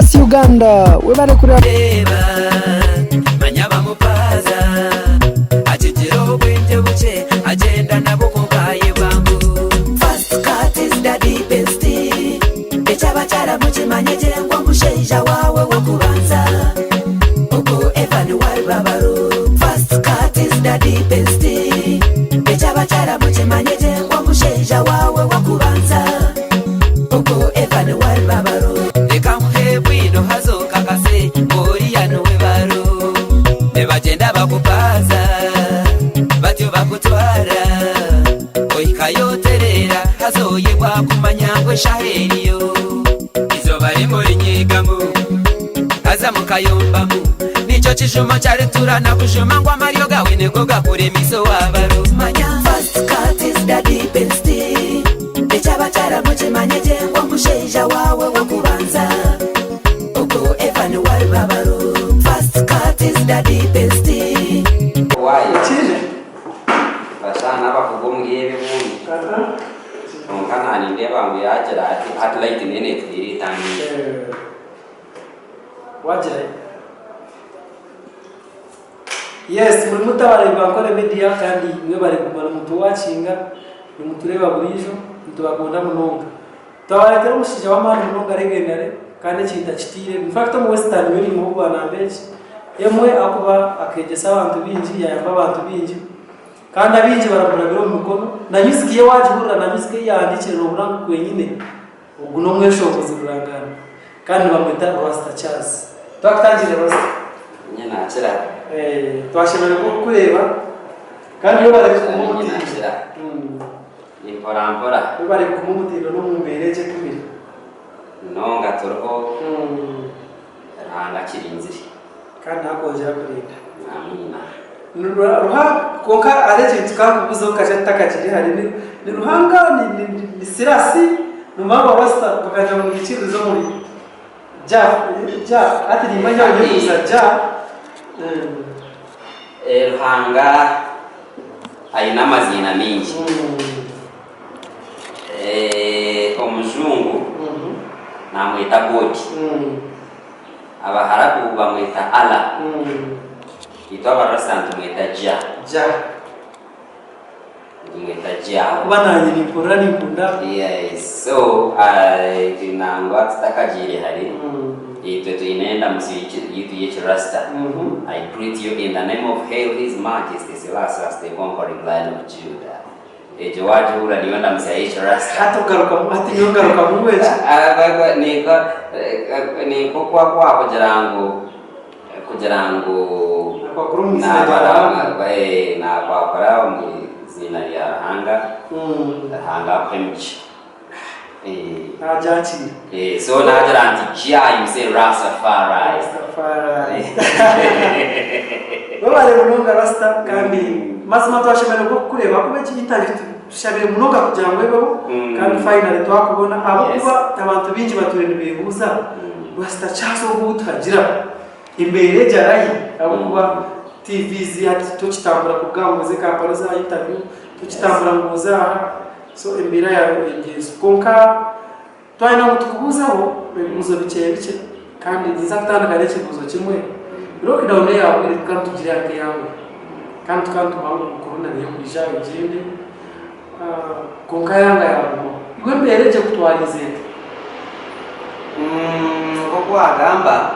Yes Uganda webale kureba manyaba mupaza akigero bwente buke agenda nabo kugaye bwangu. First cut is the deepest echaba cyara mukimanye jengwa musheija wawe wo kubanza uko Evan wari babaro. First cut is the deepest echaba cyara mukimanye jengwa musheija wawe wo kubanza uko Evan wari babaro. Bwino hazo kakase Oriano webaro nebagenda bakupaza batyo bakutwara oyikayoterera hazoyegwa kumanyangwe shaheriyo izo bari muri nyigamu haza mukayombamu nico kishumo cyari turana kushuma ngo amaryo gawe nego gakure miso wabaro manya. First cut is the deepest echaba cyara mukimanye jengwa musheija wawe wo kubanza uko Evan wari babaro. First cut is the deepest why chile basana bakugomgiye bibuni onkana ni ndeba ngo yajira ati light nene tiri tani wajira. Yes muri mutabare bakore media kandi mwe bari kumara mutu wacinga ni mutureba burijo mutubagunda munonga tawaretera umushija w'amani munonga regenare kandi cyita kitire. In fact mu western muri mu bana benshi yemwe akuba akegesa abantu binji yamba abantu binji kandi abinji barabura biro mu mukono na nyisikiye wajihura na nyisikiye yandikira uburangu kwenyine ubwo no mwesho kuzurangana kandi bamwita Rasta Charles twakatangire Rasta nyina akira twashimira ko kureba kandi yo bari kumutira ni porambora bari kumutira no mu mbereje kumira nonga turho ranga kirinziri kandi akongera kurinda amina ruha konka areje tukakubuzo kajata kiri hari ni ruhanga ni sirasi numaba Rasta bakaja mu giciro zo muri ja ati ni manya unyuza ja ruhanga aina mazina mingi omuzungu namwita God abaharabu bamwita Allah itwa barasantu mwita ja mwita ja bananye ni porani kunda. yes so tinangwa tsakajire hari ito tuinenda musiki yitu yechi Rasta. I greet you in the name of Hail His Majesty Selassie the conquering Lion of Judah. Ejo watu ura niwenda msiaishi Rasta hata ugaruka ati nyongaruka muweje niko kwa kujirangu kwa kurumisa na kwa parao mu zina ya hanga kwemchi ajachi so najira antikia you say Rastafari babare munonga Rasta kandi mazima twashimira ko kureba kubeki gitangiye shabire munonga kujangwe babo kandi finally twakubona abo kuba abantu binji baturene bihuza Rasta chaso gutagira imbere jarayi abo kuba TVZ ati tukitambura kubwa muzika paraza interview tukitambura nguza so imbere ya ingezo konka twaina mutukubuzaho bimuzo bice kandi nzakutandukanye kibuzo kimwe lockdown yawe iri kandi tugira yake yawe kandi bawo corona niyo kujya igende konka yanga yawe iwe mbereje kutwarize ko agamba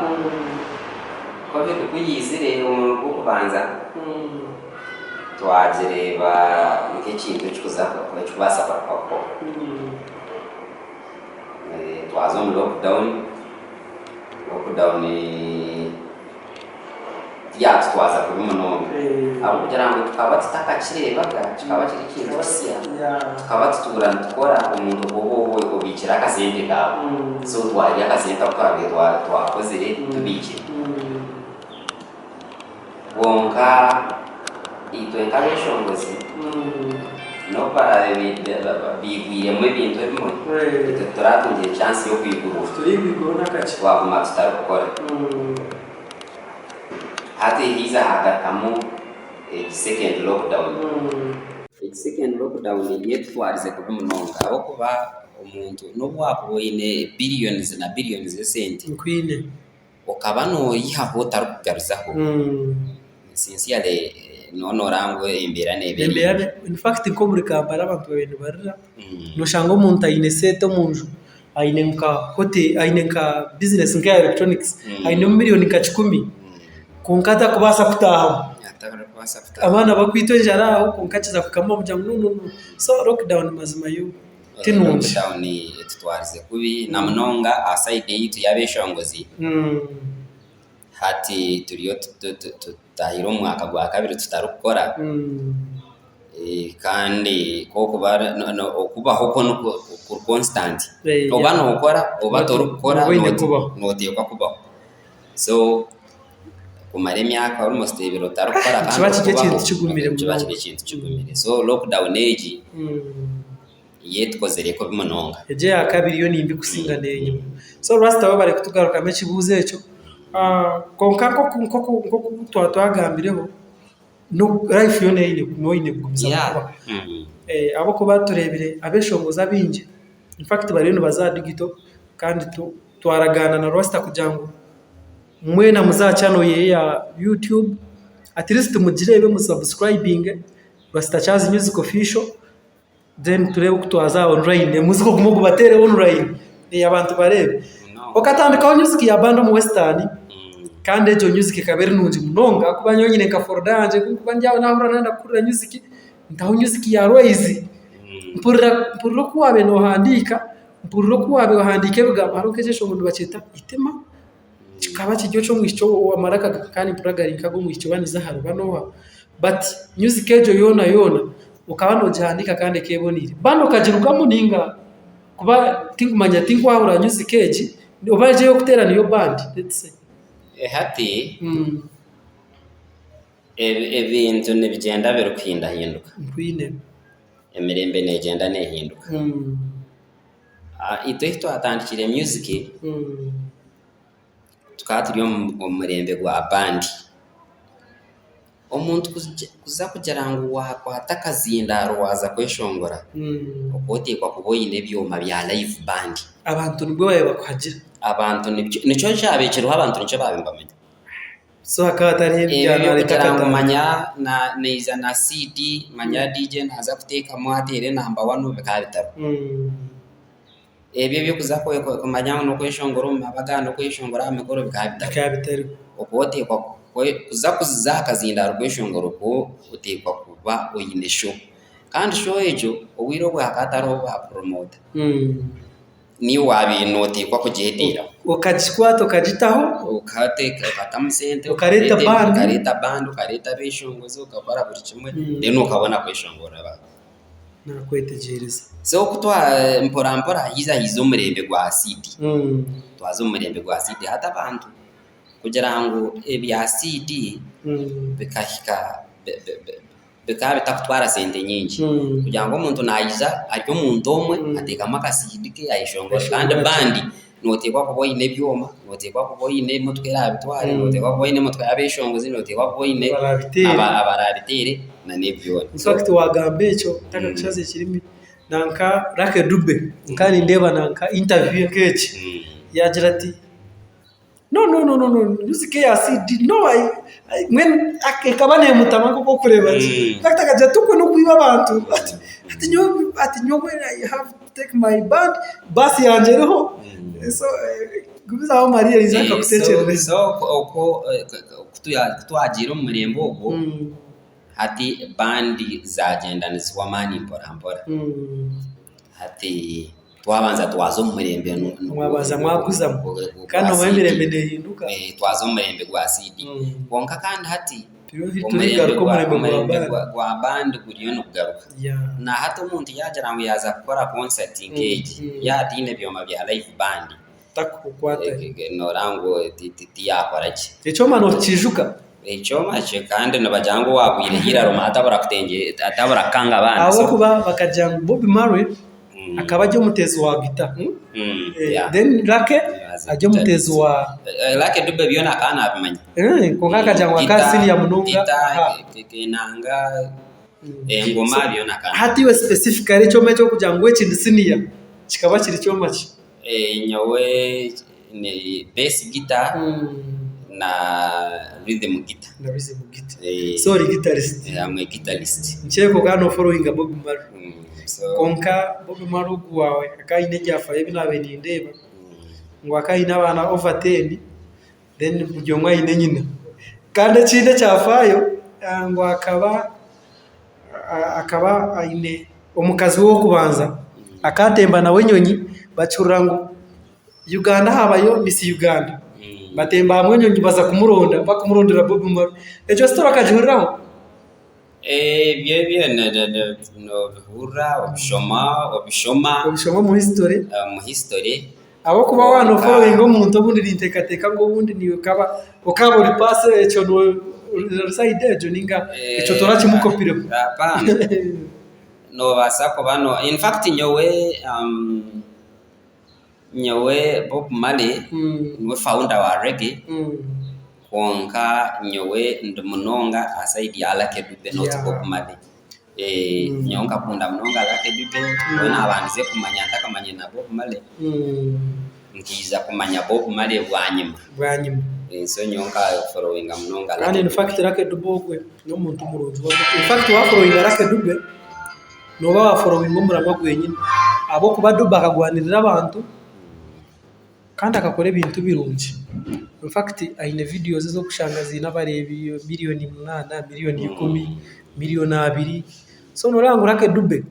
ko byo kuyizire umuntu kubanza twagireba nk'ikintu cy'ukubasa kwa twazo mu lockdown twaza kubimunonga abo kugira ngo tukaba tutakakireba tukaba kiri kintu basiya tukaba tuturana tukora umuntu bobo ubikira akasente kawe so twari akasente twabye twakozere tubikira wonka ito enkarishongozi no para bigwiye mu bintu bimwe turatungiye chance yo kwigura nakachi waguma tutarukora hati hiza hagatamu second lockdown second lockdown yetu twarize kubimunonga aho kuba omuntu n'obwakuboine billions na billions esente nkwine okaba noyihaho otarukugaruzaho sincerely nonorango embera n'ebiri in fact nko muri Kampala abantu babintu barira noshanga omuntu aine sete omunju aine nka hotel aine nka business nka electronics aine million nka 10 konkata kubasa kutaha abana bakwito njara aho konkakiza kukama mujyango no so lockdown mazima yo tinungi lockdown etutwarize kubi na mnonga aside yitu yabeshongozi hati turiyo tutahira umwaka gwa kabiri tutarukora kandi ko kubaho ko no constant obano ukora obatorukora notekwa kubaho so kumara imyaka almost ibiro tarukora kandi kiba kigumire so lockdown age yetkozere ko bimunonga eje ya kabiri yo nimbi kusinga nenye so rasta babare kutugaruka mechi buze echo konko twatwagambireho no life yo neine noine gukomeza abo ko baturebire abeshongoza binje in fact bari no bazadigito kandi twaragana na rasta kujango mwena muzacano ye ya YouTube at least mugirebe mu subscribing Rasta Charles Music Official then turebe kutwaza online muziko gumogo batere online abantu barebe okatandika music ya bando mu western kandi ejo music kabere nunji munonga kuba nyonyine ka fordanje kuba njyawe nahura nanda kurira music ndaho music ya Royce mpurira kuwabe no handika mpurira kuwabe handike bigabaro kejesho ngo baceta itema kikaba kijyo cyo mwico wamaraka kandi puragarinka go mwico baniza haruba noha but music ejo yona ukaba no jandika kandi kebonire bando kajirugamo ninga kuba tingumanya tingwahura music eji obaje yo kutera niyo band let's say hati ebintu nibigenda birukinda hinduka kwine emirembe negenda nehinduka ito atandikire music tukaturiyo mu murembe gwa band omuntu kuza kugira ngo wakwatakazinda waza kweshongora okotekwa kuboyine byoma bya live band abantu nibwo baye bakwagira abantu nico cyabekero abantu nico babimbamenya so akatari byana reka manya na neiza na CD manya DJ naza kuteka mwatere namba 1 bikabitaro ebyo byo kuza kumanya no kweshongora mabagano kweshongora amekoro bikabitaro okotekwa kuza kuzaka zinda rweshongoro ko utekwa kuba oyine show kandi show ejo owiro bwakataro ba promoter ni wabinoti kwa kujetira ukajikwata ukajitaho ukateka katamusente ukareta band ukareta beshongozo ukabara buri kimwe reno ukabona kweshongora ba nakwetegereza so kutwa mpora hizo murembe gwa CD twazo murembe gwa CD hata abantu kugira ngo ebya CD bikahika bikaba bitakutwara sente nyingi kugira ngo umuntu nayiza aryo muntu omwe ateka maka CD ke ayishongo kandi bandi notekwa kuboyine byoma notekwa kuboyine mutwera bitware notekwa kuboyine mutwara abeshongozi notekwa kuboyine abarabitere na nebyo in fact wagambe echo takachaze kirimi nanka Rake Dube kandi ndeba nanka interview kechi yagira ati no music ya CD no when akabane mutamako ko kureba takakaje tuko no kwiba abantu ati nyo when I have to take my band basi yanjereho so gubiza aho Maria izaka kutekereza so uko kutwagira umurembo ugo hati bandi zagendanizwa mani mpora hati twabanza twazo murembe mwabaza mwakuza kandi mwemirembe nehinduka twazo murembe gwa CD bonka kandi hati turigaruko murembe gwa band guriyo no kugaruka na hata umuntu yagira ngo yaza gukora concert engage yadine byoma bya live band takukwata no rango titi yakora ki echo mano kijuka echoma che kandi nabajango wagwire hira roma atabara kutenge atabara kanga bana abo kuba bakajango Bob Marley akaba ajyo mutezi wa gita then Rake ajyo mutezi wa Rake Dube byona kana abimanya ko kakajangwa akasili ya mununga kenanga engoma byona kana hati we specifically cyo mecho kujangwe chindi senior kikaba kiri cyoma ki nyowe ni bass guitar na rhythm guitar na rhythm guitar sorry guitarist I'm a guitarist ncheko kano following Bob Marley so konka Bob Marley wawe akaine jafaye binabe nindeba ngo akaine abana over 10 then buryo mwayine nyina kandi kinde cyafayo ngo akaba aine omukazi wo kubanza akatemba nawe nyonyi bacurura ngo Uganda habayo Miss Uganda batemba hamwe nyonyi baza kumuronda bakumurondera Bob Marley ejo story akajuriraho bye no hura obishoma mu history abo kuba wano following umuntu obundi lintekateka ngo ubundi niyo kaba ukaburi pass echo no side ejo ninga echo tora kimukopire apana no basako bano in fact nyowe Bob Marley we founder wa reggae konka nyowe ndumunonga aside ya Lucky Dube not Bob Marley nyonga kunda munonga Lucky Dube bona abanze kumanya ndakamanye na Bob Marley nkiza kumanya Bob Marley bwanyima so nyonga following munonga kandi in fact Lucky Dube ogwe no muntu muronzi in fact wa following Lucky Dube no ba following muramba gwenyine abo kuba Dube akagwanirira abantu kandi akakora ibintu birungi in fact aine videos zo kushangaza n'abarebi miliyoni 8 miliyoni 10 miliyoni 2 so norangura Lucky Dube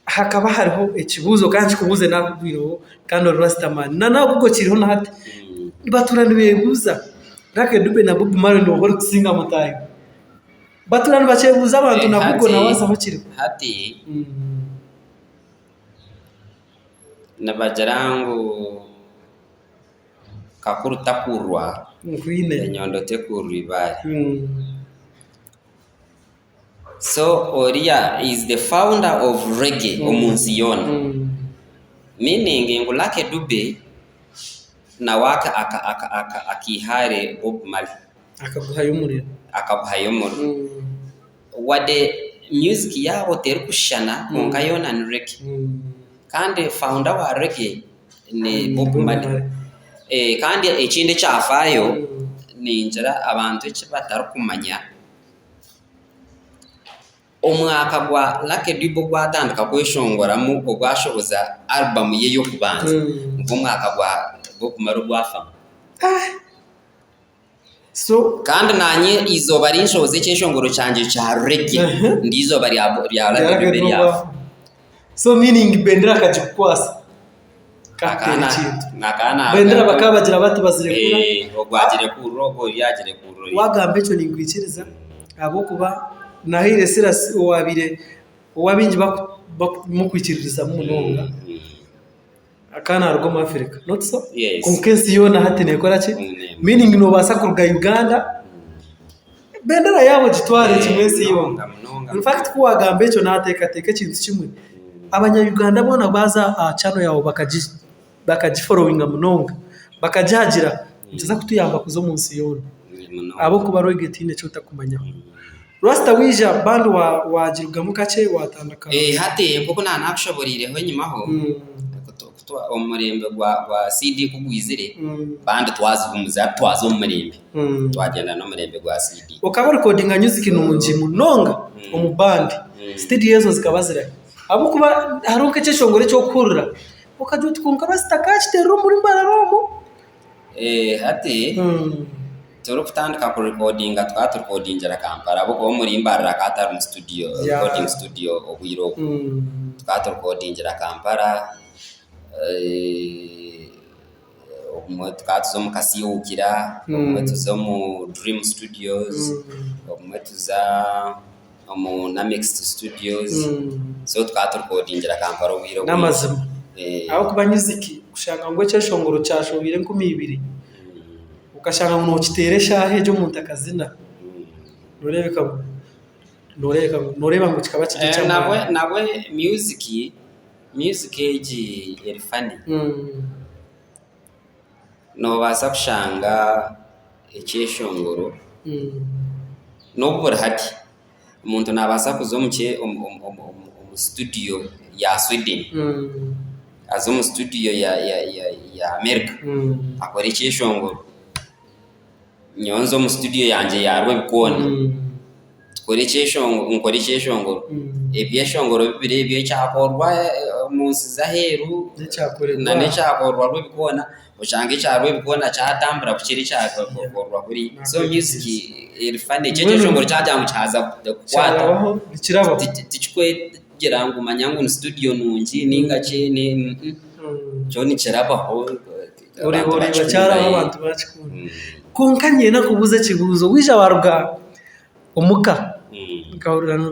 hakaba hariho ekibuzo kandi kubuze nabwiro kandi Rastaman na kuko kiriho na hati baturana bebuza Lucky Dube na Bob Marley no hori kusinga mutayi baturana bachebuza abantu na kuko na wasa bakiri hati na bajarangu kakuru takurwa ngwine nyondo tekuribari so Oria is the founder of reggae omunsiona meaning ngo Lucky Dube na waka akihare Bob Marley akaguhayo umuriro wade music yabo terukushana konka yona ni reggae kandi founder wa reggae ni Bob Marley kandi ekinde cyafayo ninjira abantu batarakumanya omwaka gwa Lucky Dube gwatandika kweshongoramo ogwashoboza album ye yo kubanza ngo mwaka gwa Bob Marley gwafa so kandi nanye izo bari inshoboze cyeshongoro cyanje cya reggae ndizo bari ya Lucky Dube yafa so meaning bendera kajikwasa nakana bendera bakabagira bati bazirekura ogwagire ku rogo yagire ku rogo wagambe cyo ningwikiriza abo kuba nahire sirasi owabingi bamukwikiririza munonga akana argo mu Africa not so konkensi yona hatene kora ki meaning no basa kuruga Uganda bendera yabo gitware kimwesi yona in fact ko wagambe cyo natekateka kintu kimwe abanya Uganda bona baza channel yawo bakaji following munonga bakajagira ntiza kutuyamba kuzo munsi yona abo kuba rogetine cyo takumanya Rasta wija bandu wajirugamu kache watandaka hate kuko nakushoborire nyuma ho kutwa omurembe gwa CD kugwizire bandi twazugumuza twazo omurembe twagenda no murembe gwa CD ukaba recording music nunji munonga omubandi studio zo zikabazira abo kuba haruke cyeshongore cyo kurura ukajya tukunka basitakachte rumuri mbararomo hate toro kutandika ku recordinga twaturecordingira Kampala abo ko muri imbarira katari mu studio recording studio obwiro twaturecordingira Kampala omwe tukatuzo mu Kasiyukira omwe tuzo mu Dream Studios omwe tuza mu Namex Studios so twaturecordingira Kampala obwiro namazima aho kuba music kushaka ngo cyeshongoro cyashobire 12 ukashaka ngo kitere shahe cyo muntu akazina noreba ngo kikaba kigica nawe music eji erifani no basa kushanga ecyeshongoro no burhati umuntu nabasa kuzomche studio ya Sweden azo mu studio ya America akora ikishongoro nyonzo mu studio yanje yarwe bikona nkora ikishongoro ebyeshongoro bibiri byo cyakorwa munsi zaheru nane cyakorwa rwe bikona ushange cyarwe bikona cyatambura kukiri cyakorwa kuri so music irfane cyeshongoro cyajya mu cyaza kwata ikirabo tikwe gerangu manyangu ni studio nungi ningache ni John Cherabaho uri bacyara abantu bacikunda konkanye nakubuze kibuzo wija waruga umuka ngahurana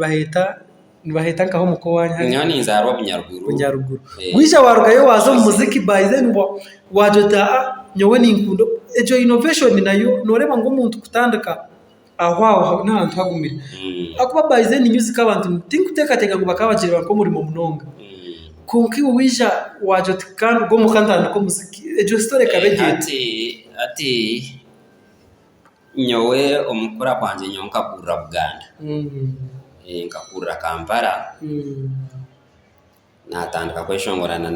baheta nkaho mukowanya nyani nzarwa bunyaruguru wija waruga yo wazo muziki by then wajota nyowe ninkundo ejo innovation nayo noreba ngo umuntu kutandika aho n'ahantu hagumira akuba by then music abantu tinkuteka ngo bakabagirira ko muri mu munonga konki wija wajota kandi go mukandana ko muziki ejo story kabegete ati nyowe omukora kwanje nyonka kurra Buganda nkakura Kampala natandika kweshongorana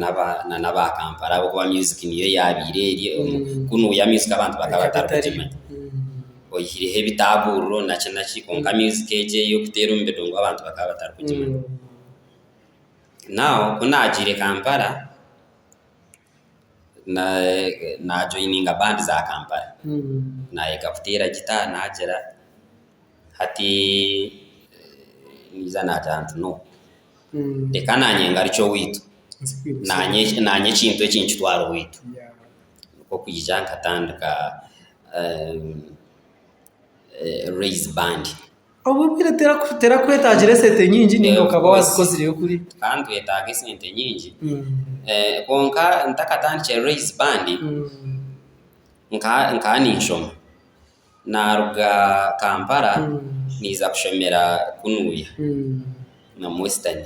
naba Kampala kuba music niyo yabire kuno ya music abantu bakabatarukimanya oyirihe bitaburo nachi konka music eje yo kutera umbedo ngo abantu bakabatarukimanya now kunajire Kampala na joininga band za Kampala na ekafutera gitar najera hati niza natantu no dekana nyenga richo witu nanye chintu echinchi twaro witu ko kujanga tandika raise band obubire tera kwetagire sente nyingi ningo kaba wazikozire kuri kandi etage sente nyingi konka ntakatandike raise band nka ninshoma naruga Kampala niza kushomera kunuya na Western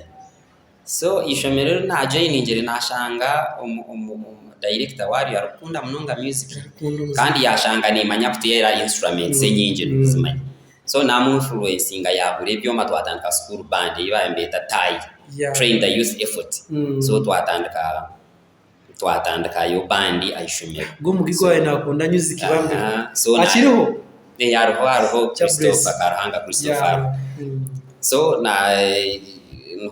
so ishomero na joiningere nashanga director wari arukunda munonga music kandi yashanga ni manya kutera instruments nyingi nuzimanya so namu influencing yabure byo matwatandika school band iba mbeta tai train the youth effort so twatandika yo bandi ayishomero go mugigo wawe nakunda music bambe so akiriho yaruho Christopher Karahanga Christopher so na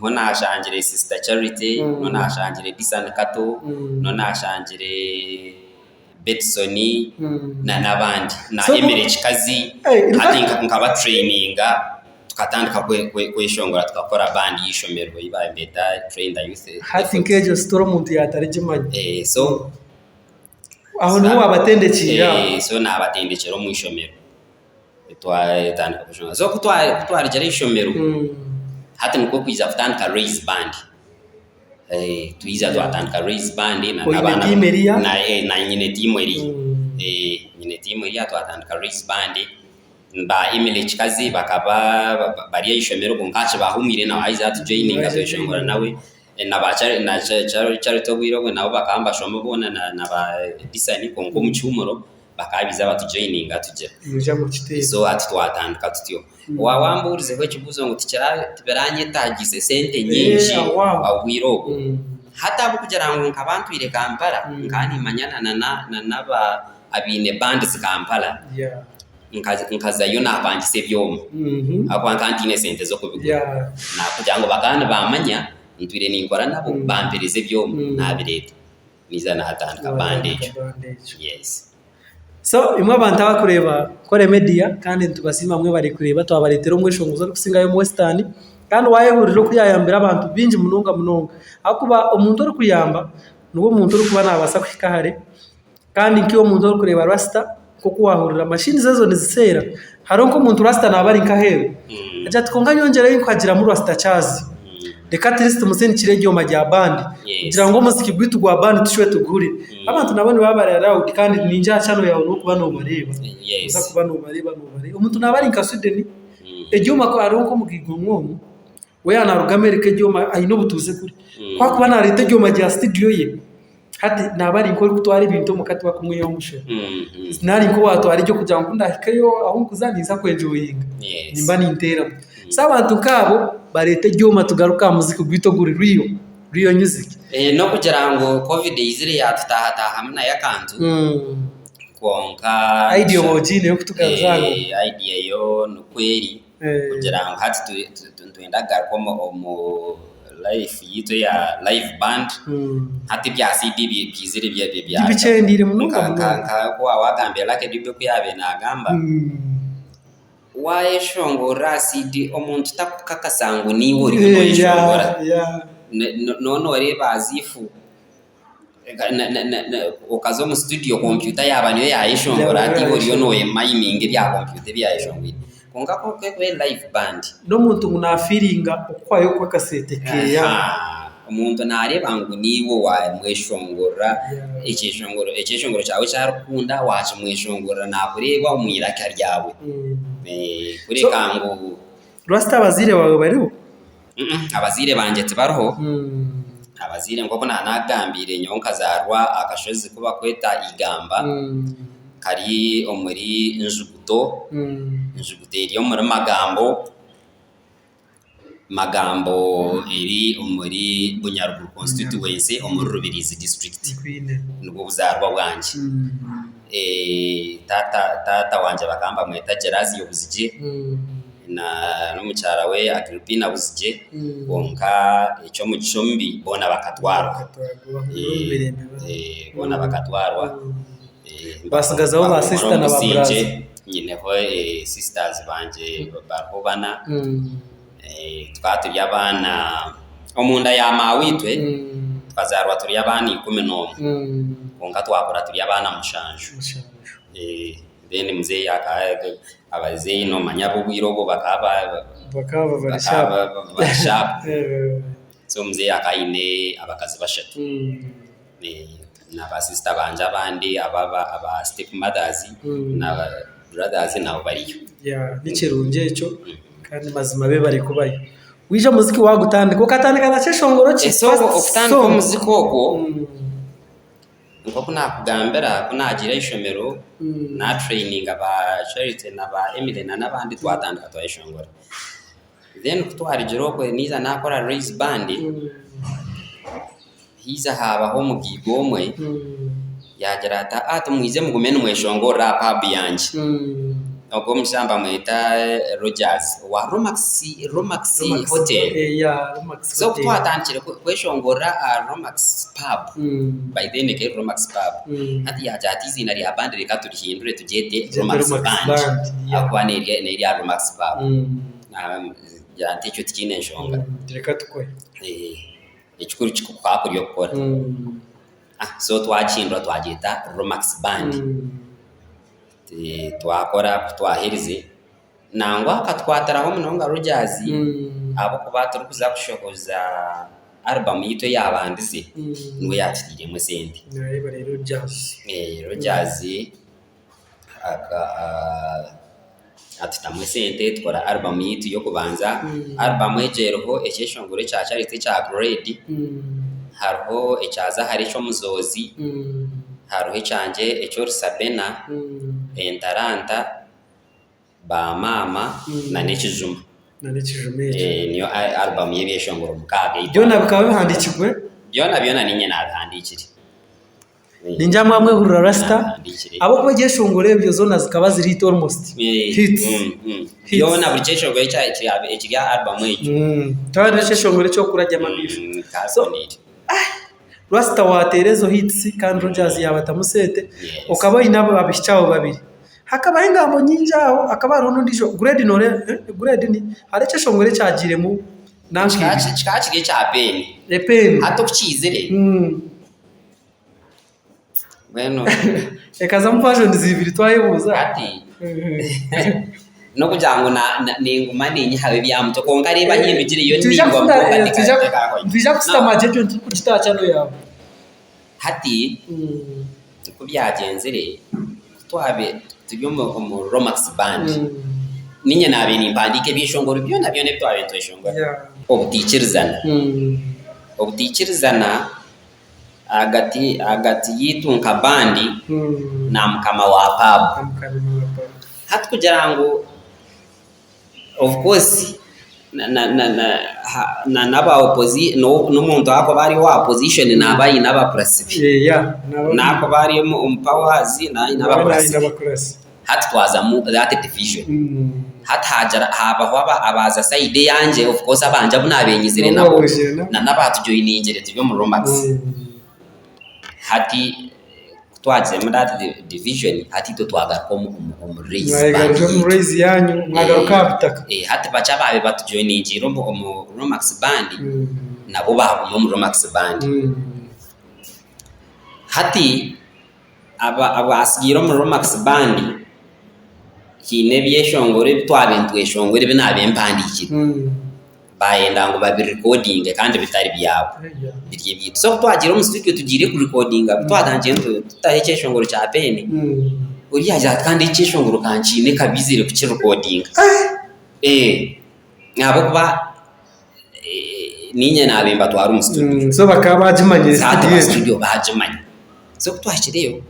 nona ashanjire Sister Charity nona ashanjire Disan Kato nona ashanjire Betsoni na nabandi na Emere Chikazi ati nkaba traininga tukatandika kweshongora tukakora bandi yishomero iba mbeta train the youth I think ejo store muntu yatarejimanye so aho no abatendekira so na abatendekero mu ishomero twatandika kweshongora so kutwara jere ishomero hata niko kwiza kutandika raise band tuiza twatandika raise band na nabana na nyine timu eri twatandika raise band ba Emile Chikazi bakaba bari ishomero kunkache bahumire na aiza tu joining atashongora nawe na bachari na charito bwiro nabo bakamba shomo bona na ba design kongo muchumuro bakabiza batu joining atuje so atwatandika tutyo wawamburize ko kibuzo ngo tiberanye tagise sente nyinshi awiro hata bukujara ngo nkabantu ire Kampala nkani manyana na naba abine band za Kampala nkaza yo napangise byoma akwa kantine sente zo kubigura na kugira ngo bakana bamanya ntwire ninkora nabo bampereze byoma nabireta niza nahatandika bandage yes so imwe abantu bakureba kore media kandi tubasima mwe bari kureba twabaretero mweshonguzo kusinga yo Western kandi wayehuriro kuyayambira abantu binji munonga akuba umuntu uri kuyamba nuwo umuntu uri kuba nabasa kwikahare kandi nkiyo umuntu uri kureba rasta kuko wahurira machine zazo nizisera haronko umuntu rasta nabari nkahewe aja tukonga nyongera yinkagira muri rasta chazi reka trist museni kirejyo majya band kugira ngo muziki gwitu gwa band tushwe tugure abantu nabone babare around kandi ninja chano yawe no kuba no bareba uza kuba no bareba umuntu nabari nka Sweden ejyoma ko aronko mugigo mwomo we anaruga America ejyoma ayino butuze kuri kwa kuba na leta ejyoma ya studio ye hati nabari nkora kutwara ibintu mukati wa kumwe yo mushe nari ko watwara icyo kugira ngo ndahikayo aho kuzaniza kwenjoyinga nimba nintera sabantu kabo barete ejyoma tugaruka muziki gwito guri Rio music no kugira ngo covid izire yatutaha muna yakanzu konka ideology niyo kutukazanga idea yo no kweri kugira ngo hati tuendaga mu life yito ya live band hati bya CD byizire bya bicendire mu nka kwa wagambye lake dibyo kuyabe nagamba waye shongora CD omuntu takukakasangu niwo uri shongora no reba azifu okazo mu studio computer yaba niyo yayishongora ati uriyo noye mining bya computer byayishongwira konga ko kwe live band no muntu una feelinga ukwayo kwa kasete keya umuntu nareba ngo niwo wa mweshongora ikishongoro cyawe cyarukunda waje mweshongora nakureba umwiraka ryawe kuri kangu Rasta abazire bawe bariho abazire banje tibaroho abazire ngoko nanagambire nyonka zarwa akashozi kuba kweta igamba kari omuri njuguto iri omuri magambo iri omuri Bunyaruguru constituency omuri Rubirizi district nubwo buzarwa bwanje tata wanje bakamba mweta Gerazi yobuzije na n'umucyara we Agripina buzije bonka icyo mu Gicumbi bona bakatwarwa bona bakatwarwa basigazaho ba sister na ba brother nyine ho sisters banje barhobana twaturi abana omunda yama witwe twazarwa turi abana 11 bonka twakora turi abana mushanju then mzee abaze no manyabugwiro bo bakaba barashap so mzee akaine abakazi bashatu na ba sister banje abandi aba step mothers na brothers nabo bariyo n'ikirunge cyo kandi mazima be bari kubayo wije muziki wagutandika ukatandika na cyeshongoro cye so ukutandika muziki woko ngo kunakugambera kunagira ishomero na training aba Charity na ba Emile na nabandi twatandika twayishongora then kutwara jiroko niza nakora raise band hiza habaho mugigomwe yagira ata mwize mugume n'umweshongora pub yanje ubwo mshamba mwita Rogers wa Romax Hotel Romax so twatandikire kweshongora Romax pub by then ke Romax pub ati yaja izina rya band reka turihindure tugete Romax band akwane iri Romax pub yarante cyo tikine shonga reka tukwe ikikuru kwakuriyo gukora so twakindwa twagita Romax band twakora twahirize nangwa katwataraho munonga Rogers abo kubaturu kuza kushokoza album yito yabandize ngo yatirire mu sente nareba rero Rogers atutamwe sente twara album yito yo kubanza album ejeroho ekeshongore cya Charity cya grade hariho ecyaza hari cyo muzozi hariho icyanjye ecyo Sabena entaranta ba mama na nekijuma niyo album y'ebeshongoro mukaga byona bikaba bihandikirwe byona ninye nabihandikire ninja mwamwe hurura Rasta abo kubagiye shongore byo zona zikaba ziri almost hits byona buri cyeshongore cya album y'icyo tawari shongore cyo kurajya mabifu so Rasta waterezo hits kandi Rogers yabatamusete ukaba inabo babishyaho babiri hakaba ingamo nyinjaho akaba rundi jo grade ni arece shongore cyagire mu nanki cya pen hato kucyizere bueno ekaza mfashion zibiri twayibuza ati no kujango ninguma ninyi habe byamuto konga reba himigire iyo ningwa tija kusitamaje cyo kugita cyano yawe hati kubyagenzere twabe tubyomo mu Romax band ninye nabe nimpandike bishongoro byo nabyo ne twabe twishongora obutikirizana agati yitunka bandi na mkama wa pub hatu kugira ngo of course n'aba opposition n'umuntu ako bari wa opposition n'abayi n'aba presibi nako bari mu powers n'aba presibi hati twaza mu that division hati hajara haba abaza side yanje of course abanje abunabenyizire nabo n'abatujoyiningere tubyo mu Romax hati twaje mu that division hati to twagaruka mu raise yanyu mwagaruka butaka hati bacha babe batujoyiningire mu Romax band nabo babo mu Romax band hati abasigira mu Romax band kine byeshongore twabentwe shongore binabempandikira bayenda ngo babirecording kandi bitari byabo birye byito so twagira mu studio tugire ku recordinga twatangiye tutaheche shongoro cha peni uriya ja kandi cyeshongoro kancine kabizire ku recording ngabo kuba ninye nabemba twari mu studio so bakaba bajimanye studio bajimanye so twashireyo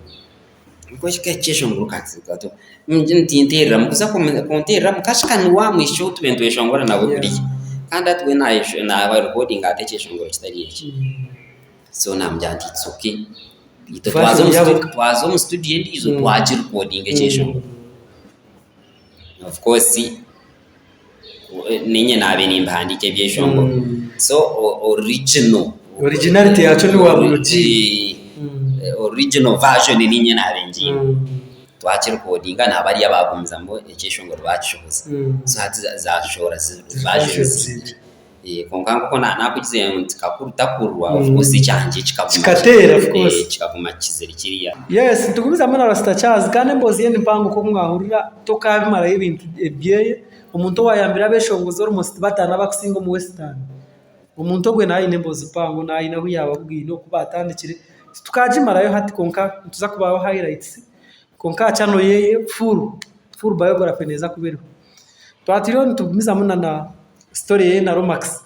ngo cyeshongoro kato mjintintera mukuza kontera mukashikaniwa mwisho tubentwe shongora nabo kuriye kandi atwe na recording atecheshongoro kitari iki so nambyanditsuke ito twazo mu studio ndizo twaje recording cyeshongoro of course ninye nabe nimbandike byeshongoro so originality yacho ni wabuji original version ninye nabenji twakira kodinga nabari abagumza ngo ekeshongoro bacishoboza so hati zashora baje konkango kona nakugize ntikakuru takurwa of course cyanje kikatera of course kikavuma kizeri kiriya yes tugumiza mana Rasta Charles kandi mbozi yene mpango ko mwahurira tokabimara ibintu ebyeye umuntu wayambira beshongozo almost batana bakusinga mu western umuntu gwe nayi nembozi pango nayi naho yababwino kubatandikire tukajimarayo hati konka tuza kubaho highlights konka chano yeye full biography neza kubera twatiriyo tugumiza muna na story ye na Romax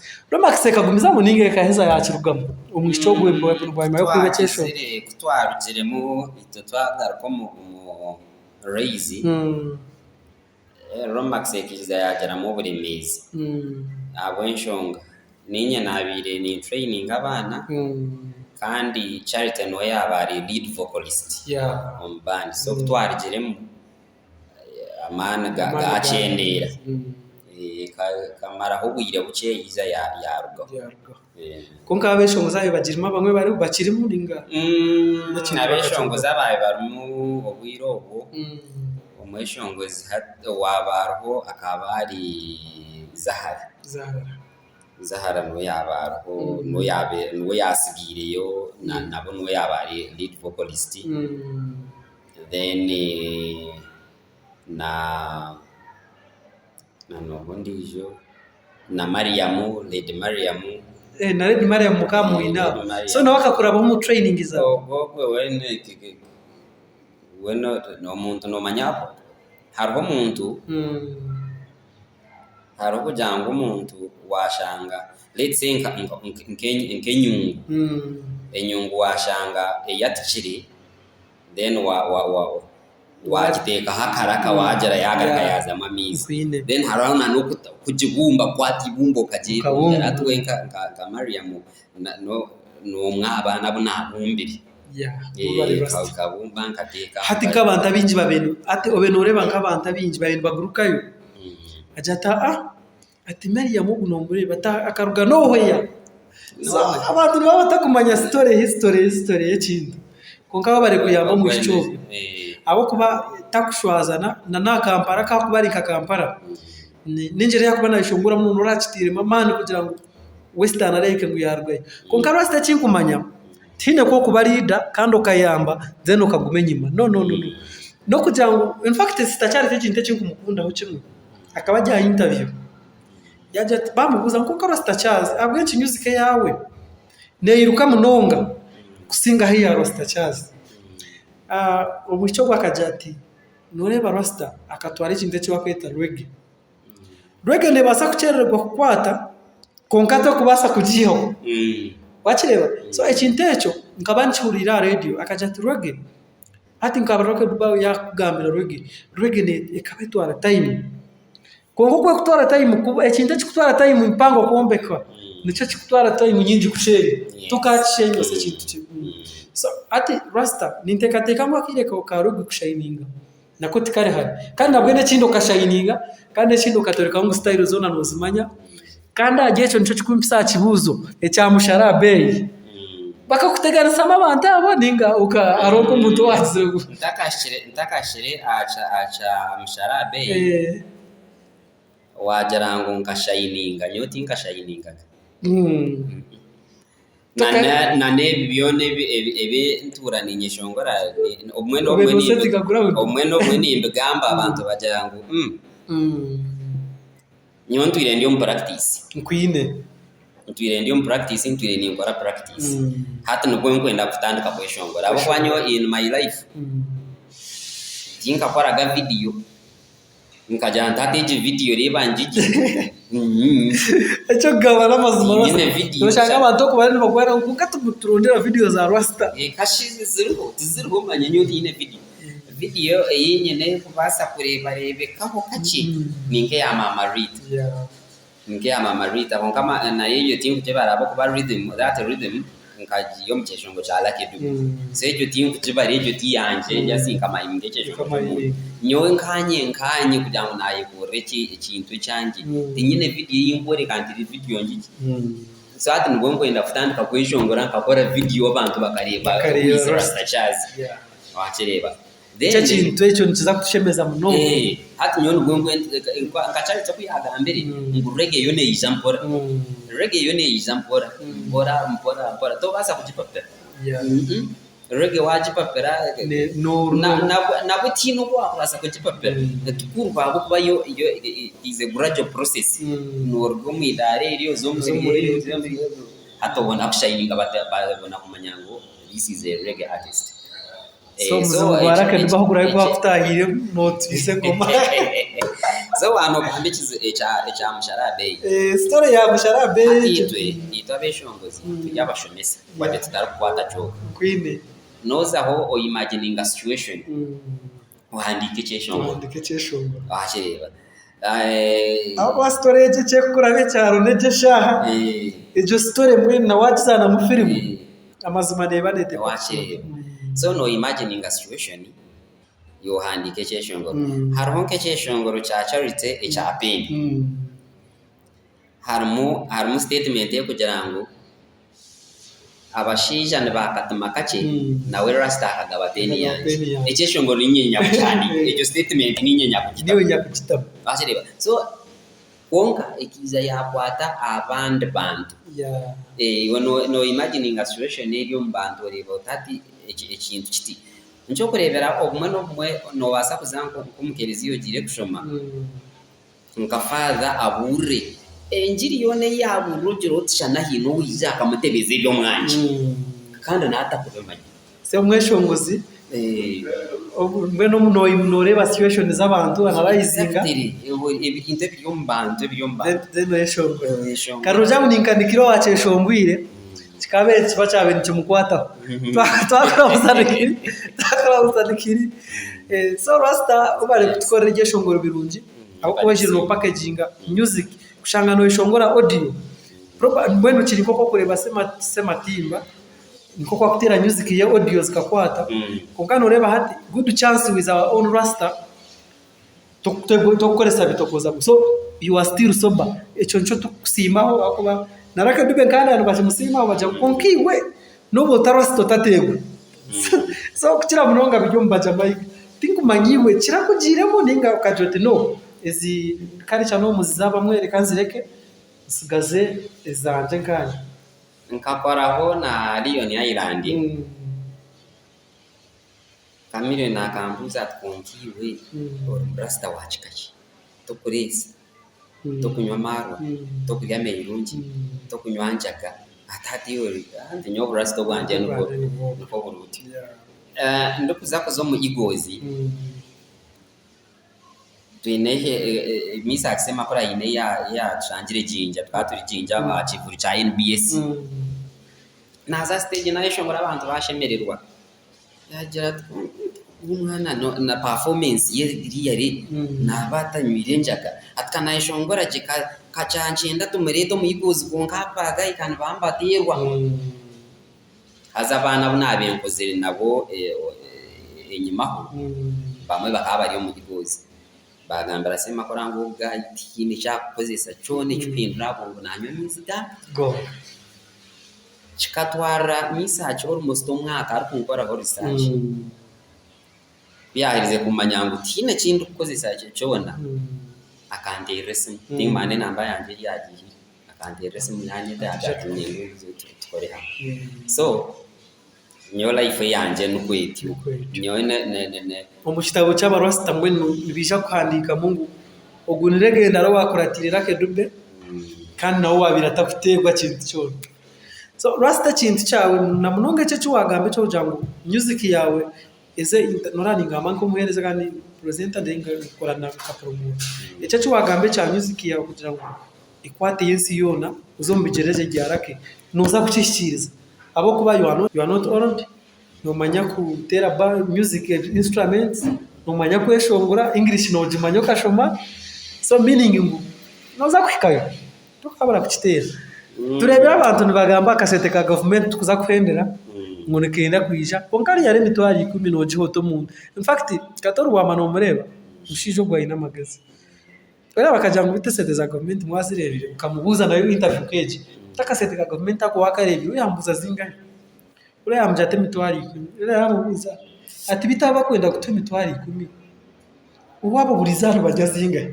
kagumiza muninge kaheza yakirugamo umwisho gwe bwa yo kwibekesho kutwarugiremo ito twagaruko mu raise Romax ekiza yagera mu buremezi abo enshonga ninye nabire ni training abana kandi Charity no yabari lead vocalist on band so twarigiremo amana gacendera kamara hubwire buce yiza yaruga konka abeshongo zayo bagirima bamwe bari bakiri muringa abeshongo zabaye barmu obwirogo umweshongo wabarho akabari Zahara no yabarho no yasigireyo nabo no yabari lead vocalist then na nobondijo na Mariamu Lady Mariamu na Lady Mariamu mukamuina so nawe akakuraba mu training zawe gwe weno no muntu no manyako hariho muntu hariho jango muntu washanga let's say nkenyungu enyungu washanga eyatikiri then wagiteka hakaraka wajara yagaraka yazama mizi then harana no kujibumba kwatibumbo kajibumba atwenka ka Mariam no mwaba nabo nabumbiri kabumba nkateka hati kabanta binji babenu ati obenureba nkabanta binji babenu bagurukayo ajata ati Mariam ugunombure bata akaruga no hoya abantu baba batakumanya history y'ekintu konka bari kuyamba mu cyo abo kuba takushwazana na Kampala ka kubari ka Kampala ninjere yakubana ishongura mu nurachitire mamani kugira ngo western areke ngo yarwaye konka Rasta kinkumanya tine ko kubarida kandi okayamba then okagumenyima no kugira ngo in fact sitacyari tekintu kinkumukunda ho kimwe akaba ajya interview yaje bamuguza ngo Rasta Charles abwenci music yawe neyiruka munonga kusinga hiya Rasta Charles umucyo gwakajati noreba Rasta akatwara ikinde cyo bakweta reggae ne basa kucererwa kukwata konkato kubasa kujiho wachireba so ekintecho nkabanchurira radio akajati reggae ati nkabaroke duba yakugambira reggae ne ekabetwara time kongo kwe kutwara time kuba ekintu kikutwara time mpango kuombeka nicho kikutwara time nyingi kushenye tukachenye se kintu so ati rasta nintekateka ngo akire ko karugu kushininga nako tikare hari kandi nabwo nekindo kashininga kandi nekindo katoreka ngo style zona nozimanya kandi agiye cyo nico kikumpisa kibuzo ecyamushara bei bakakuteganisa abantu abo ninga uka aronko umuntu waze ntakashire acha amushara bei wajarango nkashininga nyoti nkashininga nane byone ebe nturani nyeshongora omwe ni imbagamba abantu bajarango nyontwire ndiyo practice nkwine ntwire ndiyo practice ntwire ni ngora practice hata nubwo nkwenda kutandika kweshongora abo kwanyo in my life tinka koraga video nkaja ntateje video reba njiki echo gabana mazuma nyine video ushaka abantu ko bari bagwara ukatuturondera video za rasta kashize zirho manyenyo ine video yenyene kubasa kureba kaho kachi ninge ya mama Rita ninge ya mama Rita kama na yeyo tingu barabo kuba rhythm that rhythm nkajiyo mcheshongo cha lake du sejo tingu tibarejo tiyanje yasi kama imge cheshongo nyo nkanye kujango naye kurechi ikintu cyangi tinyine video yimbore kandi video njiki so ati ngongo enda futandika kweshongora nkakora video abantu bakareba rasta jazz wachireba cyo kintu cyo nikiza kutushemeza muno hati nyo ngongo nkachari tso kuyaga mbere ngurege yone ijampora reggae yone ijampora mpora to basa kujipapera reggae wajipapera na butino kwa basa kujipapera tukurwa kuba yo is a gradual process norgo mwidare iriyo zomuri hatobona kushininga babona kumanyango this is a reggae artist so baraka ndibahugura ko afutahire notise ngoma so ano kandikize echa musharabe story ya musharabe itwe beshongozi yabashomesa kwate tutarakwata cyo kwine noza ho o imagining a situation wandike cheshongo achireba aba story yeje chekurabe cyaro neje shaha ejo story mwe na wachana mu film amazima ne banete wachireba so no imagining a situation yo handike cheshongo harimo kecheshongoro cha charity echa pain harimo statement yo kugirango abashija ne bakatuma kache nawe rasta akagaba peni yanje echeshongoro ninyenya kuchani ejo statement ninyenya kukitaba bashireba so konka ikiza yakwata abandi bantu no imagining a situation eri mbantu rebo tati ekintu kiti ncho kurebera omwe no basa kuzanko kumukerezi yo gire kushoma nkafadha abure enjiri yone yaburugiro tshana hino wiza kamutebeze byo mwanje kandi nata kubemanya se umweshongozi mbe no muno imnoreba situation z'abantu anarayizinga ebintu byombantu zeno yeshongo karuja munikandikiro wacheshongwire kikabe kiba cyabe kimukwata twakora uzadikiri so rasta ubare kutkora igeshongoro birungi abo kubajira packaging music kushanga no ishongora audio mbwenu kiri koko kureba sema timba niko kwa kutera music ya audio zikakwata kongano reba hati good chance with our own rasta tokoresa bitokoza so you are still sober echoncho tukusimaho akuba naraka dube kandi abantu bazimusima baje konkiwe nobo tarasta tatego so kukira munonga bijomba jamaica tinkumanyiwe kirakugiremo ninga ukajote no ezi kari cyano muzaba mwereka nzireke sigaze ezanje nkanye nkakoraho na Lion Island kamire na kambuza tkonkiwe rasta wachikachi tokureza tokunywa marwa tokurya meirungi tokunywa njaga atati yori andi nyobo rasta bwanje nuko buruti ndokuza ko zo mu igozi tuinehe misa akisema kora ine ya changire jinja twaturi jinja bachivuri cha NBS naza stage nayo shongora abantu bashemererwa yagira umwana na performance ye iri nabatanywire njaga atkanayishongora kachanchenda tumureto muyiguzi konkapaga ikana bambatirwa haza abana bunabenkozere nabo enyimaho bamwe bakaba bari mu gigozi bagambara sema korango ubwa ikindi cyakozesa cyone cyupindura bongo nanyo mizida go chikatwara misacho almost umwaka ari kunkora ho research byahirize kumanyango tine kintu kukozesa cyona akanderese nimane namba yanje yagiye akanderese munyanye dadatunye tukore hamwe so nyo life yanje nukweti nyo ne mu kitabo cy'abarasta mwe nibisha kwandika mungu ogunirege ro wakuratirira kedube kandi nawo wabiratafuterwa kintu cyo so rasta kintu cyawe na munonga cyo wagambe cyo jango music yawe eze norani ngama nko muhereza kandi presenter denga korana ka promote cyo wagambe cya music yawe kugira ngo ikwate yensi yona uzombigereje gyarake nuza kucishiriza abo kuba you are not old no manya kutera ba music instruments no manya kweshongora English no jimanyo kashoma so meaning ngo noza kwikayo tukabara kuchitera turebera abantu nibagamba kasete ka government tukuza kwendera ngone kenda kwisha konkari yare mitwari 10 noji hoto mu in fact katoru wa mano mureba ushijo gwa ina magazi era bakajanga bitesete za government mwazirebire ukamubuza nayo interview keje takasete ka government ako wakarebi uyambuza zingana ure yamjate mitwari 10 ure yamubuza ati bitaba kwenda gutuma mitwari 10 uwabo burizano bajazinga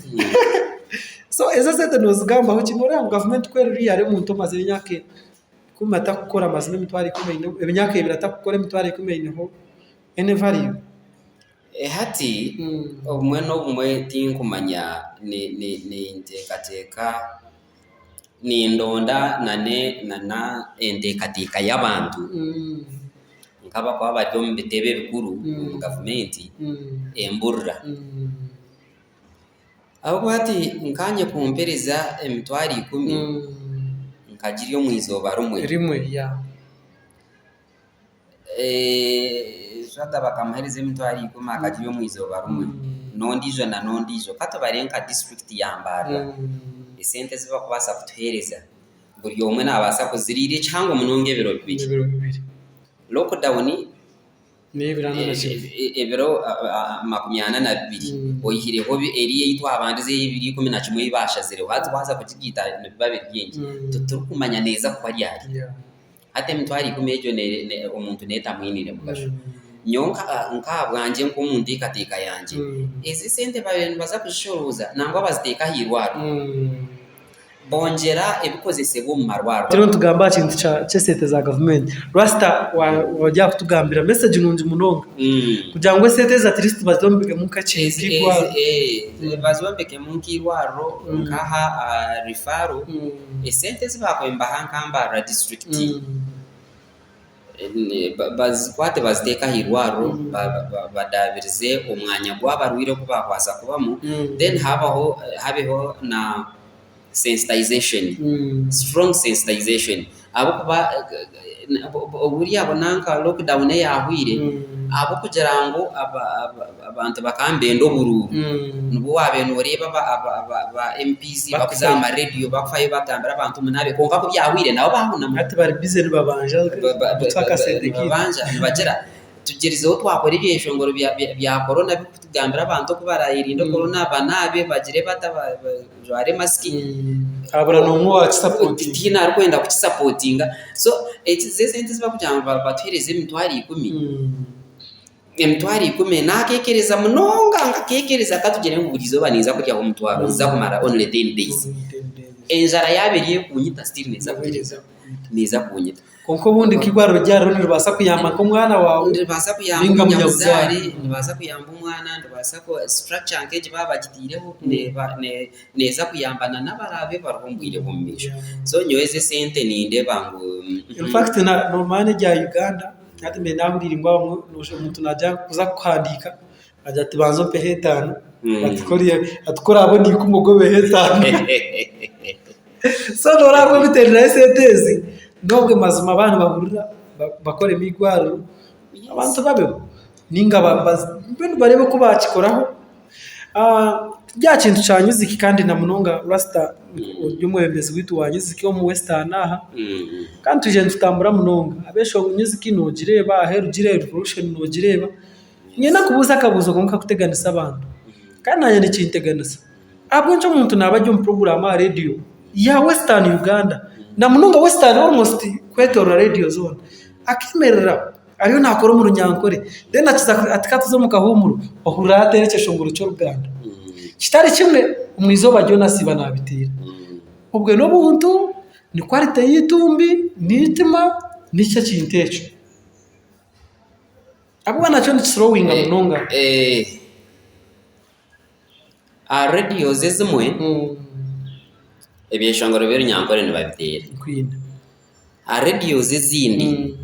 so eza sete nozigamba ho kimora government kweri yare muntu maze nyake kumata gukora amazina mitwari 10 ebinyake biratakukora mitwari 10 ho ene value hati umwe no umwe tinkumanya ni intekateka ni ndonda na endekatika y'abantu nkaba kwa bajyo mbitebe bikuru mu government emburra abo hati nkanye kumpereza emitwari 10 nkagiriyo mwizoba rumwe ya shada bakamuhereza emitwari 10 akagiriyo mwizoba rumwe nondijo katabarenka district yambara isente ziba kubasa kutuhereza buri umwe nabasa kuzirire cyangwa munonge biro bibiri lockdown ebiro 22 oyihireho eriye yitwa abandize 211 ibasha zire waza kugita babe byingi turukumanya neza ko ari yari ate mitwari 10 ejo umuntu neta mwinire mugasho nyonka nkabwanje nko mundi katika yanje ezi sente babentu baza kushoroza nangwa baziteka hirwaro bongera ebikozese bo marwaro tero tugamba kintu cyesete za government rasta wajya kutugambira message nunzi munonga kugira ngo sete za trist bazombeke mukacezi kwa bazombeke munkirwaro nkaha rifaro esente zibakwemba hankamba district bazikwate baziteka hirwaro badabirize umwanya gwabarwire kuba kwasa kubamo then habeho na sensitization strong sensitization abo kuba oburi abonanka lockdown yahwire abo kugira ngo abantu bakambendo bururu nubo wabenu bareba ba MPs bakuzama radio bakfaye batambara abantu munabe konka ko byahwire nabo bahuna ati bari busy babanja gutaka sente babanja nibagera tugerizeho twakora ibyeshongoro bya corona bikutugambira abantu ko barayirinda corona banabe bagire batajware mask abura no mwa support tina arikwenda kuchisupportinga so zesente zibakujamba batwereze mitwari 10 emitwari 10 nakekereza munonga ngakekereza katugere nguburizo baniza kujya ku mutwaro za kumara only 10 days enjara yaberiye kunyita still neza kunyita konko bundi kigwaro byaro nibasa kuyamba ko mwana wawe nibasa kuyamba umunyazari nibasa kuyamba umwana nibasa ko structure ankeje babagitireho neza kuyambana nabarabe barumbwire bumisho so nyoeze sente ninde bangu in fact na normane rya Uganda ati mbe nabirira ingwa umuntu najya kuza kwandika ajya tibanzo pe hetano atkora aboni kumugobe hetano so norako biterera sentezi ndobwe mazima abantu bahurira bakore migwaro abantu babeho ninga barebe ko bakikoraho bya kintu cya music kandi na Munonga Rasta y'umwemezi witu wa music wo mu Western aha kandi tuje tutambura Munonga abesho music no gireba aheru gireba revolution no gireba nyena kubuza akabuzo konka kuteganisa abantu kandi nanye nikinteganisa abwo nco muntu nabajyo mu program ya radio ya Western Uganda na Munonga Western almost kwetora radio zone akimerera ariyo nakora mu runyankore then atikatuzo mu kahumuru ohura aterekesho nguru cyo Uganda kitari kimwe umwizoba Jonas banabitira ubwo no buntu ni quality yitumbi nitima nicyo kintecho abo nacho ni throwing Munonga a radio zezimwe ebyeshongoro bero nyankore ne babitira queen a radio zezindi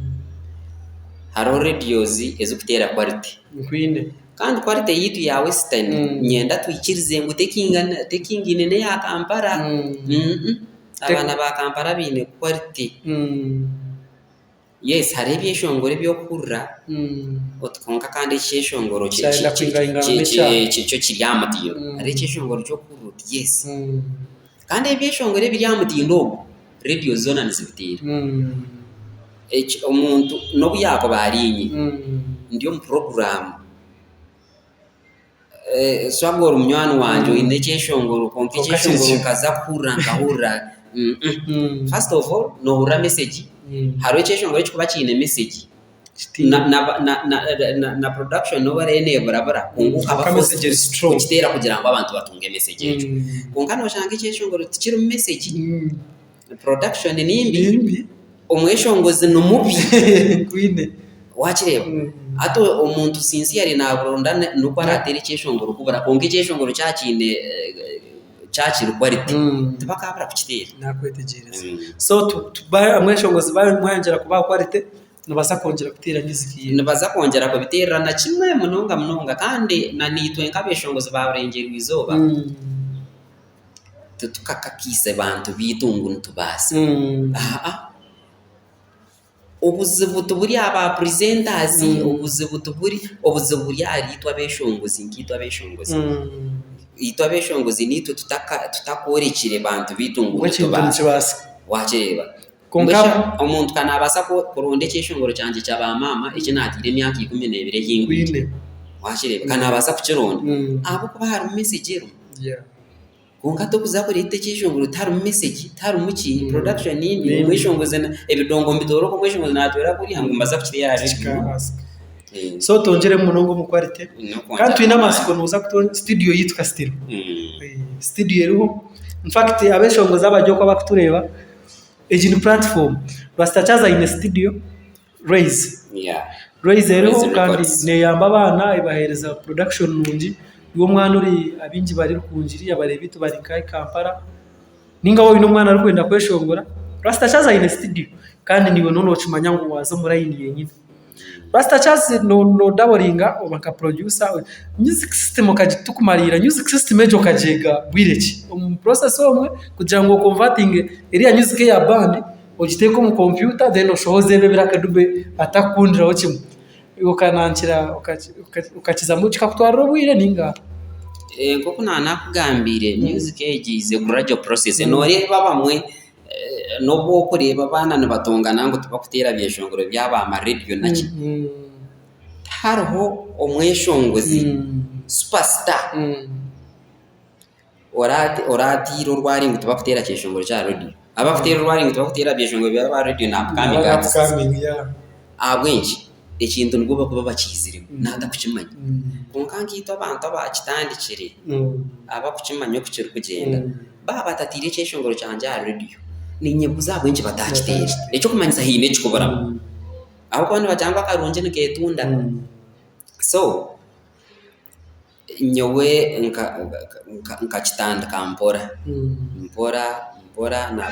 haro radios ezukutera quality queen kandi quality yitu ya Western nyenda tuyikirize ngo tekingine ne ya Kampala abana ba Kampala bine quality yes hari ebyeshongoro byo kurra otkonka kandi ekyeshongoro cyo kiryamatiyo hari ekyeshongoro cyo kurra yes kandi ebyeshongoro ebiryamatiyo radio zona nizibitira umuntu no buyako barinyi ndiyo mu program swagora umnywani wanje inekeshongoro kompikeshongoro kaza kuranga hura first of all no hura message haro ekeshongoro cyo kubakine message na production no barene barabara kunguka ba message stroke kitera kugira ngo abantu batunge message ejo kungano bashanga ekeshongoro tikiro message production nimbi umweshongozi numubi queen wakireba ato umuntu sincere naburonda nuko aratera ekeshongoro kubara konge ekeshongoro cyakira quality tubakabara kukitera nakwetegereza so amweshongozi mwangera kuba quality nabasa kongera kutera music ye nabaza kongera ko bitera na kimwe Munonga kandi na nitwe nkabeshongozi baburengera izoba tukakakise bantu bitungu ntubase obuzibuto buri aba presenters obuzibuto buri aritwa beshongozi nkitwa beshongozi itwa beshongozi nitwe tutakorekire bantu bitungu ntubase wakireba konka umuntu kanabasa ko kurondeke ishongoro cyanje cyaba mama iki natire myaka 12 y'ingwine wakireba kanabasa kukironda abo ko bahari message konka to kuzakora itekishongoro taru message taru muki production nindi mwishongoze ebidongo mbidoro ko mwishongoze natwera kuri hangu mbaza kiri yaje so tongere Munonga mu quality kandi twina masiko nuza kuto studio yitwa studio eriho in fact abeshongoza abajyo ko bakutureba ejini platform bastachaza in studio raise eriho kandi ne yamba abana ibahereza production nungi uwo mwana uri abingi bari rukunjiri abareba itu bari kai Kampala ninga wowe no mwana ari kwenda kweshongora bastachaza in studio kandi niwe nono chimanya ngo wazo murayini yenyine bastachaza no daboringa obaka producer music system okajitukumarira music system ejo kajega bwireki process omwe kugira ngo converting area music ya band ogiteko mu computer then oshohoze bebera kadube atakundira okimwe ukanankira ukakiza mu kikakutwara obwire ninga nkoko nakugambire music egize gradual process no reba bamwe no bwo kureba bana nabatongana ngo tubakutera byeshongoro byaba ama radio naki hariho umweshongozi superstar oratiro rwari ngo tubakutera cyeshongoro cya radio abakutera rwari ngo tubakutera byeshongoro byaba radio na upcoming abwenji ekintu ngo bako babakizire nada kukimanya konkangito abantu abakitandikire abakukimanya kukiri kugenda baba tatire cyeshongoro cyanje ya radio ninyebuza bwenji batakitera nicyo kumanyisa hine kikobora aho kwano bajangwa karunje niketunda so nyowe nka kitanda kampora mpora na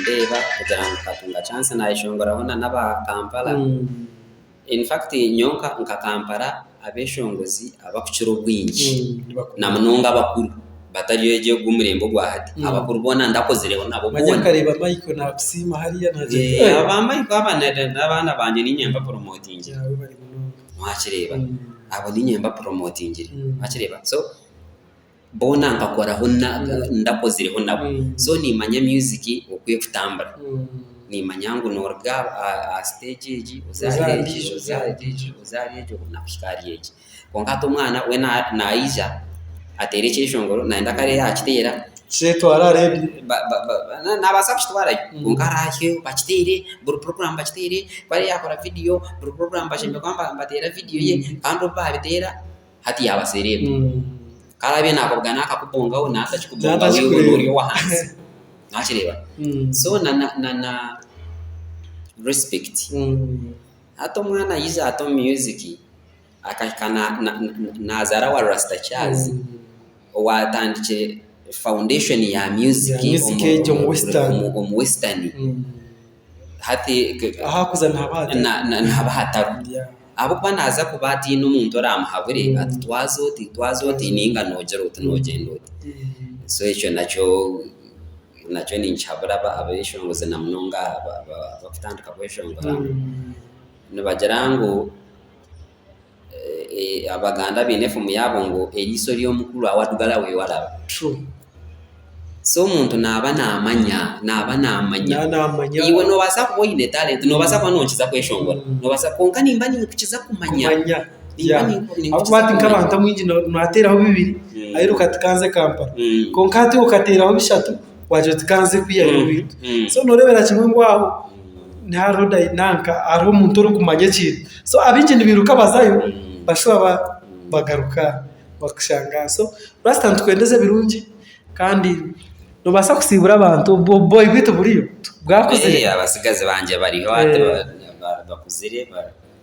ndeba kugira ngo katunga chance na ishongora hona naba Kampala in fact nyonka nka Kampala abeshongozi abakukiro bwinji na Munonga bakuru batariyeje gumurembo gwahati abakuru bona ndakozireho nabo bona banyakareba Michael na Absima hariya naje abambaye abana banje n'inyamba promoting mwakireba abo ninyemba promotingire akireba so bona ngakoraho ndakozireho nabo so nimanya music ukwiye kutambara nimanya ngo norga a stage egi uzareje nakushikariyeje konkato umwana we naija atereke ishongoro naenda kare yakitera cheto ararebye nabasa kutwara ngarahe bakitere buru program bakitere bari yakora video buru program bashimbe kwamba batera video ye kandi babitera hati yabaserebe karabe nakobwa nakakubongaho natachikubonga wewe uri wahanze nakireba so na respect hato mwana yiza ato music akakana nazara wa rasta jazz watandike foundation ya music mu western hati ahakuza ntabahata abo banaza kubati n'umuntu aramuhabure ati twazoti ninga nogero utunogendo so ico nacho ni nchabura abeshongoze na mnonga bakutandika kweshongora nibajarango abaganda binefu muyabo ngo eriso lyo mukuru awadugala we walaba true so umuntu naba namanya iwe no basa kuboine talent no basa kwanonchiza kweshongora no basa konka nimba ni kuchiza kumanya akwati nk'abantu mwinji nateraho bibiri ayiruka tukanze Kampala konkati ukateraho bishatu waje tukanze kwiyayo bintu so norebera kimwe ngwaho nta roda nanka ari umuntu uri kumanya kintu so abinje nibiruka bazayo bashobora bagaruka bakushanga so rasta twendeze birungi kandi no basa kusibura abantu boy bitu buriyo bwakuze abasigaze banje bariho bakuzire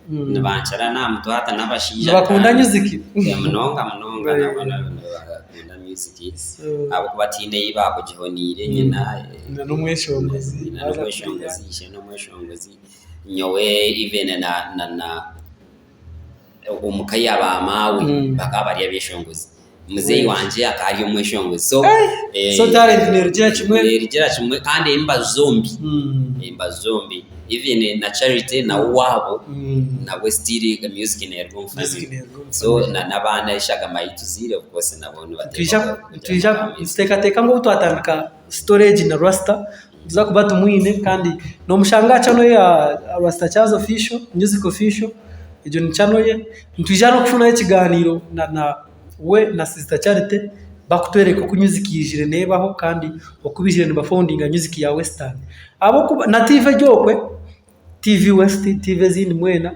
nabancara na mtu hata nabashija bakunda music mnonga nabona bakunda music abo kubatinde yiba kujihonire nyina n'umweshongozi nyowe even na umukaya bamawe bakabari yabeshongozi muzeyi wanje akari umweshongozi so talent nerugera kimwe kandi imba zombi even na charity na wabo na westiri music nerwo mfanye so nabana ishaga mayituzire of course nabone bateka teka ngo twatandika storage na rasta tuza kubata mwine kandi no mushanga cyano ya rasta chazo official music official ijo ni cyano ye ntujano kufuna ikiganiro na we na sister Charity bakutwereka ko music yijire nebaho kandi okubijire ne bafoundinga music ya western abo na TV jokwe TV West TV zindi mwena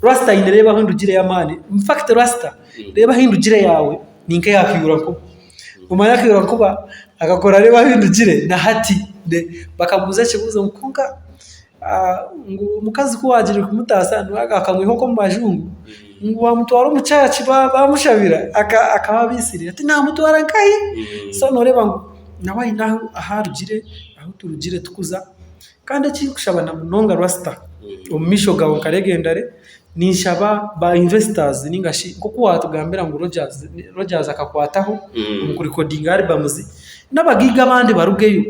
rasta inireba hindugire yamani in fact rasta reba hindugire yawe ninka yakiyura ko umanya yakiyura kuba agakora reba hindugire na hati bakamuza kibuzo mukunga ngo mukazi ko wagire kumutasa akamwiho ko majungu ngo wamutwara umucaci bamushabira akababisiri ati nta mutwara nkayi so noreba ngo nabaye naho aharugire aho turugire tukuza kandi cyikushaba munonga rasta umisho gawo karegendare ninshaba ba investors ningashi kuko watugambira ngo Rogers akakwataho mu recording albums n'abagiga abandi barugeyo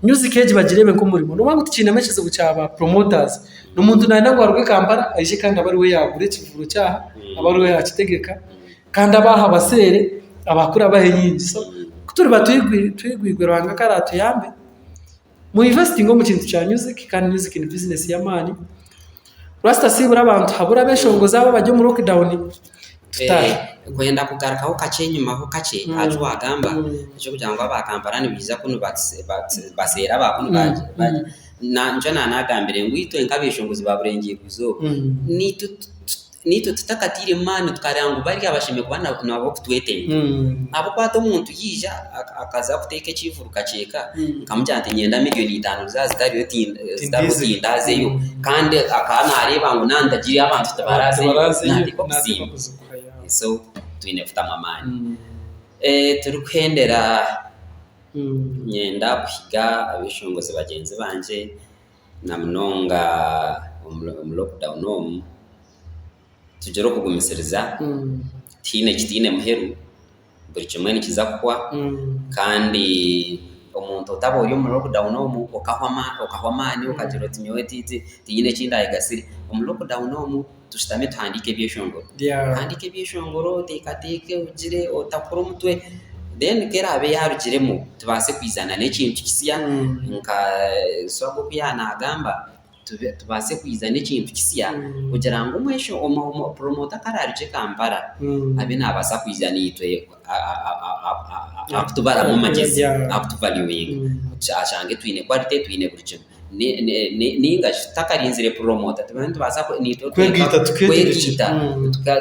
music age bagirebe ko murimo no bangu tukina meshe zo cyaba promoters no muntu nanda ngo aruge Kampala aje kandi abari we yagure kivuro cyaha abari we yakitegeka kandi abaha basere abakura bahenyinji so kuturi batwigwigwe ranga karatu yambe mu investing mu kintu cya music kandi music ni business ya mani rasta sibura abantu habura beshongoza abo bajye mu lockdown kwenda kugarakaho kace nyuma ho kace acu wagamba cyo kugira ngo abakampara ni biza kuno basera bakuno baje na njana nagambire ngo ito enkabeshongozi baburengeye kuzo nito tutakatire mani tukarango bari abashime kubana nabo kutwete abo kwato umuntu yija akaza kuteke kivuru kaceka kamujyante nyenda miliyoni 5 zazitari yo tindazeyo kandi akana areba ngo nandagire abantu tabaraze nandiko kusimba so tuinefuta mamani turukwendera nyenda kuhiga abishongozi bagenzi banje na mnonga lockdown tujero kugumiseriza tine muheru buri kimwe nikiza kwa kandi omuntu otabori mu lockdown omu okahwamani okagira oti nyowe tiyine kindaye gasiri omu lockdown omu tushitame tuhandike ebyeshongoro handike ebyeshongoro teekateke ugire otakura omutwe then kera abe yarugiremu tubase kwizana n'ekintu kisiya nka swago byana agamba tubase kwizana n'ekintu kisiya kugira ngo umwesho promoter kararije Kampala abe nabasa kwizana itwe akutubara mu magezi akutuvaluing ashange twine quality twine buryo ninga takarinzire promoter tubasa nitwe kwegita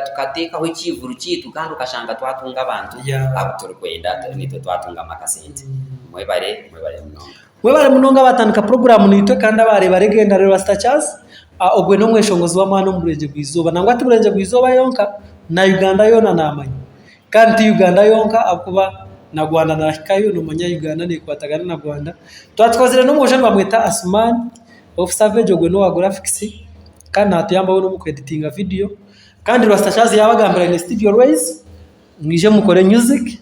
tukateka ho kivuru kitu kandi ukashanga twatunga abantu abuturi kwenda nitwe twatunga makasente mwebare munonga batandika program nitwe kandi abareba regenda rero Stachas ogwe no mweshongozi wa mwana umurenge gwizoba nangwa ati burenge gwizoba yonka na Uganda yona namanya kandi Uganda yonka akuba na Rwanda na kayo no manya Uganda ne kwatagana na Rwanda twatwazire no mujana bamwita Asman of Savage ogwe no wa graphics kandi natuyamba no mu editing video kandi Stachas yabagambira ni studio always mwije mukore music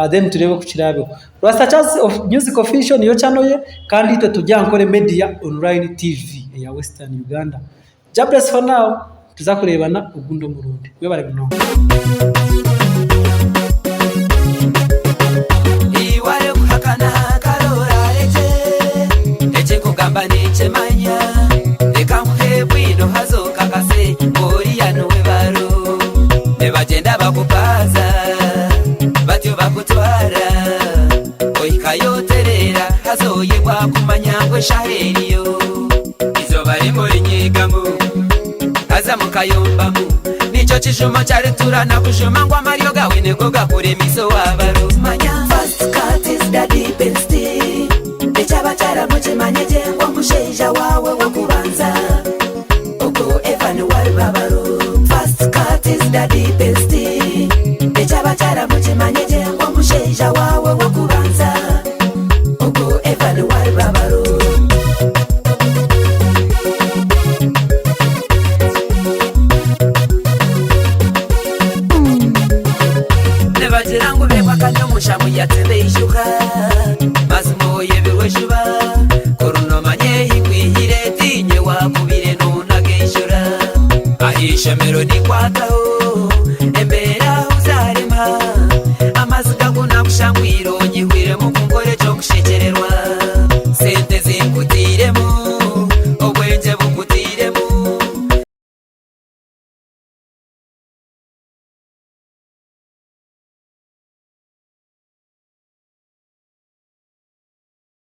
then turebe kukirabe Stachas of music official niyo channel ye kandi ito tujya nkore media online TV ya Western Uganda. Jobless for now tuzakurebana ugundo murundi we bare no iware kuhakana karora eje kugamba niche manya eka muhebwino hazoka kase oriya nowe baro nebagenda bakupaza batyo bakutwara oikayoterera hazoyegwa kumanyangwe shaheriyo izo bari muri nyigamu kaza mukayombamu nicho kishumo cyari turana kushuma ngo amaryo gawe nego gakure miso wabaro manya fast cut is the deepest echaba cyara mukimanye jengo musheja wawe wo kubanza uko evan wari babaro fast cut is the deepest echaba cyara mukimanye jengo musheja wawe wo kubanza uko evan wari babaro mushamu yatende ishuka mazimo yebirwe shuba koruno manye hikwihire tinye wakubire nunageshura ahisha melodi kwataho embera uzarema amaziga kuna kushangwira